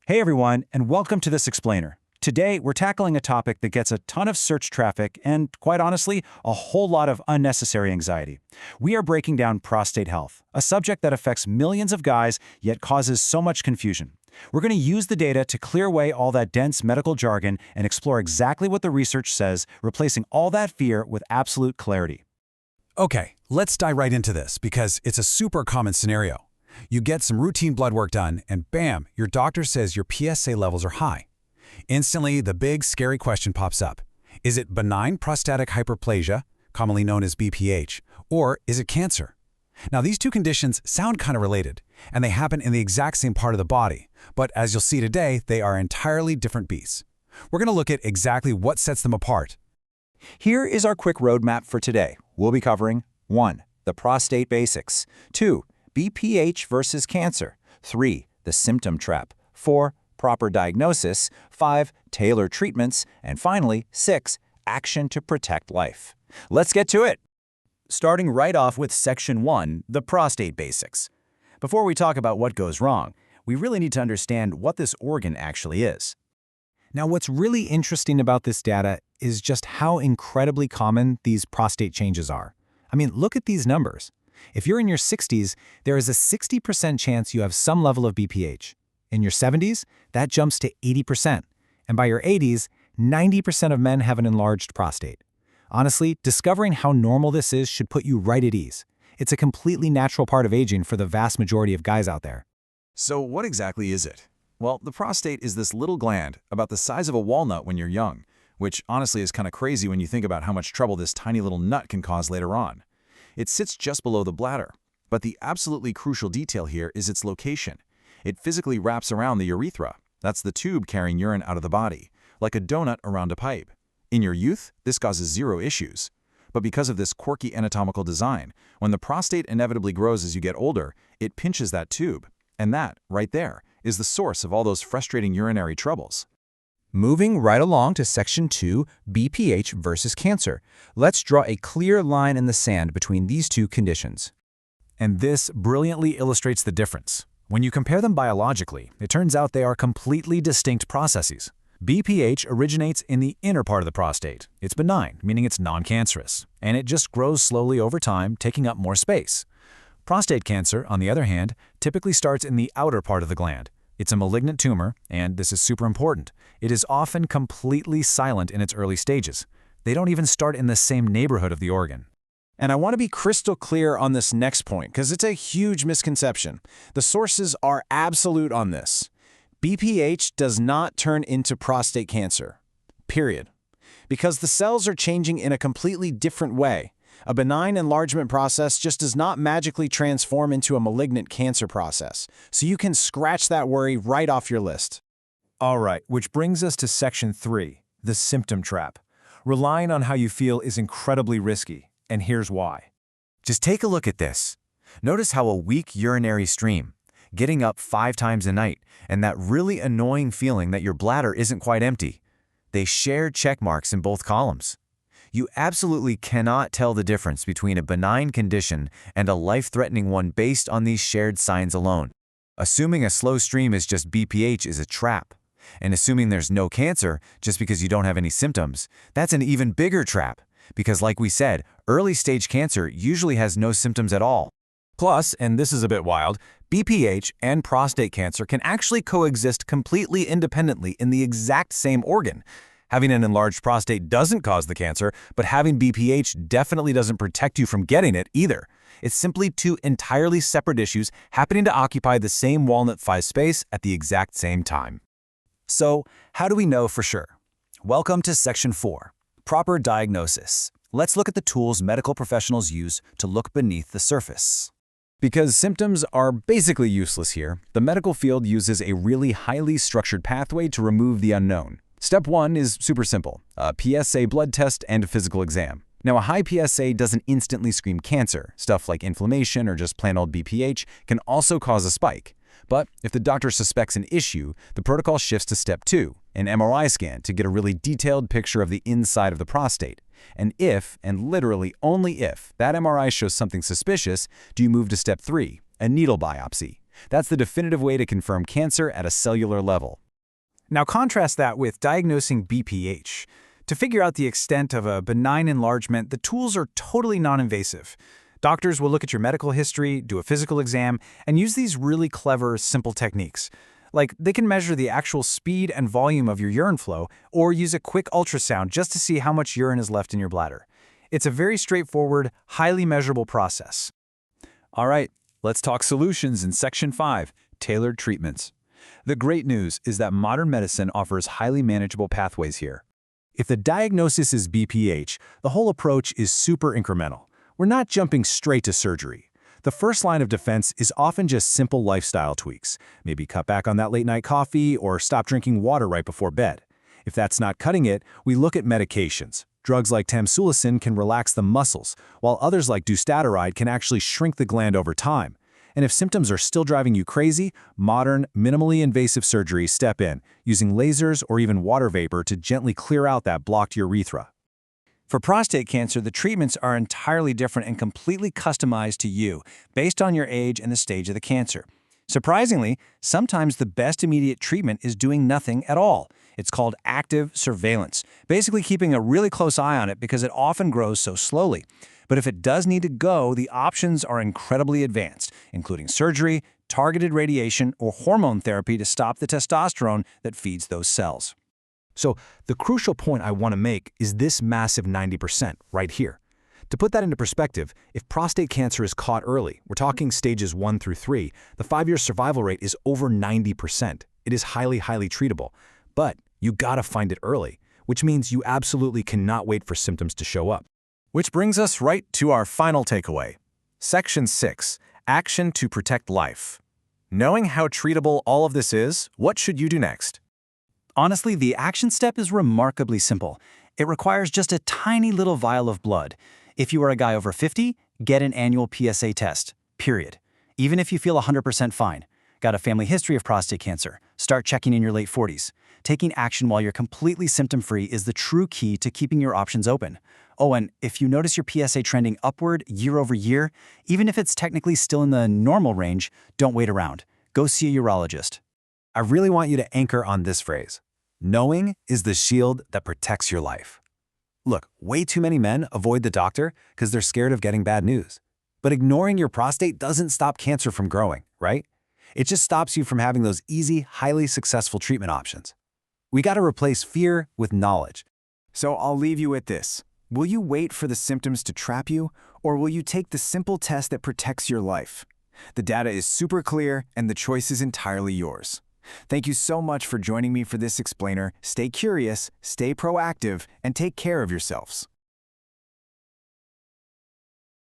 Hey everyone, and welcome to this explainer. Today, we're tackling a topic that gets a ton of search traffic and, quite honestly, a whole lot of unnecessary anxiety. We are breaking down prostate health, a subject that affects millions of guys yet causes so much confusion. We're going to use the data to clear away all that dense medical jargon and explore exactly what the research says, replacing all that fear with absolute clarity. Okay, let's dive right into this because it's a super common scenario. You get some routine blood work done and bam, your doctor says your PSA levels are high. Instantly, the big scary question pops up. Is it benign prostatic hyperplasia, commonly known as BPH, or is it cancer? Now, these two conditions sound kind of related, and they happen in the exact same part of the body, but as you'll see today, they are entirely different beasts. We're going to look at exactly what sets them apart. Here is our quick roadmap for today. We'll be covering 1. The prostate basics, 2. BPH versus cancer, 3. The symptom trap, 4. Proper diagnosis, 5. Tailored treatments, and finally, 6. Action to protect life. Let's get to it! Starting right off with Section 1, the prostate basics. Before we talk about what goes wrong, we really need to understand what this organ actually is. Now, what's really interesting about this data is just how incredibly common these prostate changes are. I mean, look at these numbers. If you're in your 60s, there is a 60% chance you have some level of BPH. In your 70s, that jumps to 80%. And by your 80s, 90% of men have an enlarged prostate. Honestly, discovering how normal this is should put you right at ease. It's a completely natural part of aging for the vast majority of guys out there. So what exactly is it? Well, the prostate is this little gland about the size of a walnut when you're young, which honestly is kind of crazy when you think about how much trouble this tiny little nut can cause later on. It sits just below the bladder, but the absolutely crucial detail here is its location. It physically wraps around the urethra, that's the tube carrying urine out of the body, like a donut around a pipe. In your youth, this causes zero issues. But because of this quirky anatomical design, when the prostate inevitably grows as you get older, it pinches that tube. And that, right there, is the source of all those frustrating urinary troubles. Moving right along to Section 2, BPH versus cancer. Let's draw a clear line in the sand between these two conditions. And this brilliantly illustrates the difference. When you compare them biologically, it turns out they are completely distinct processes. BPH originates in the inner part of the prostate. It's benign, meaning it's non-cancerous, and it just grows slowly over time, taking up more space. Prostate cancer, on the other hand, typically starts in the outer part of the gland. It's a malignant tumor, and this is super important. It is often completely silent in its early stages. They don't even start in the same neighborhood of the organ. And I want to be crystal clear on this next point, because it's a huge misconception. The sources are absolute on this. BPH does not turn into prostate cancer, period. Because the cells are changing in a completely different way. A benign enlargement process just does not magically transform into a malignant cancer process, so you can scratch that worry right off your list. All right, which brings us to Section 3, the symptom trap. Relying on how you feel is incredibly risky, and here's why. Just take a look at this. Notice how a weak urinary stream, getting up 5 times a night, and that really annoying feeling that your bladder isn't quite empty. They share check marks in both columns. You absolutely cannot tell the difference between a benign condition and a life-threatening one based on these shared signs alone. Assuming a slow stream is just BPH is a trap. And assuming there's no cancer just because you don't have any symptoms, that's an even bigger trap. Because like we said, early-stage cancer usually has no symptoms at all. Plus, and this is a bit wild, BPH and prostate cancer can actually coexist completely independently in the exact same organ. Having an enlarged prostate doesn't cause the cancer, but having BPH definitely doesn't protect you from getting it either. It's simply two entirely separate issues happening to occupy the same walnut-sized space at the exact same time. So, how do we know for sure? Welcome to Section 4, Proper Diagnosis. Let's look at the tools medical professionals use to look beneath the surface. Because symptoms are basically useless here, the medical field uses a really highly structured pathway to remove the unknown. Step 1 is super simple, a PSA blood test and a physical exam. Now, a high PSA doesn't instantly scream cancer. Stuff like inflammation or just plain old BPH can also cause a spike. But if the doctor suspects an issue, the protocol shifts to Step 2, an MRI scan to get a really detailed picture of the inside of the prostate. And if, and literally only if, that MRI shows something suspicious, do you move to Step 3, a needle biopsy. That's the definitive way to confirm cancer at a cellular level. Now contrast that with diagnosing BPH. To figure out the extent of a benign enlargement, the tools are totally non-invasive. Doctors will look at your medical history, do a physical exam, and use these really clever, simple techniques. Like, they can measure the actual speed and volume of your urine flow, or use a quick ultrasound just to see how much urine is left in your bladder. It's a very straightforward, highly measurable process. All right, let's talk solutions in Section 5, Tailored Treatments. The great news is that modern medicine offers highly manageable pathways here. If the diagnosis is BPH, the whole approach is super incremental. We're not jumping straight to surgery. The first line of defense is often just simple lifestyle tweaks. Maybe cut back on that late-night coffee or stop drinking water right before bed. If that's not cutting it, we look at medications. Drugs like tamsulosin can relax the muscles, while others like dutasteride can actually shrink the gland over time. And if symptoms are still driving you crazy, modern, minimally invasive surgeries step in, using lasers or even water vapor to gently clear out that blocked urethra. For prostate cancer, the treatments are entirely different and completely customized to you, based on your age and the stage of the cancer. Surprisingly, sometimes the best immediate treatment is doing nothing at all. It's called active surveillance, basically keeping a really close eye on it because it often grows so slowly. But if it does need to go, the options are incredibly advanced, including surgery, targeted radiation, or hormone therapy to stop the testosterone that feeds those cells. So the crucial point I want to make is this massive 90% right here. To put that into perspective, if prostate cancer is caught early, we're talking stages 1 through 3, the 5-year survival rate is over 90%. It is highly, highly treatable. But you gotta find it early, which means you absolutely cannot wait for symptoms to show up. Which brings us right to our final takeaway. Section 6, Action to Protect Life. Knowing how treatable all of this is, what should you do next? Honestly, the action step is remarkably simple. It requires just a tiny little vial of blood. If you are a guy over 50, get an annual PSA test, period. Even if you feel 100% fine. Got a family history of prostate cancer, start checking in your late 40s. Taking action while you're completely symptom-free is the true key to keeping your options open. Oh, and if you notice your PSA trending upward year over year, even if it's technically still in the normal range, don't wait around. Go see a urologist. I really want you to anchor on this phrase. Knowing is the shield that protects your life. Look, way too many men avoid the doctor because they're scared of getting bad news. But ignoring your prostate doesn't stop cancer from growing, right? It just stops you from having those easy, highly successful treatment options. We got to replace fear with knowledge. So I'll leave you with this. Will you wait for the symptoms to trap you, or will you take the simple test that protects your life? The data is super clear, and the choice is entirely yours. Thank you so much for joining me for this explainer. Stay curious, stay proactive, and take care of yourselves.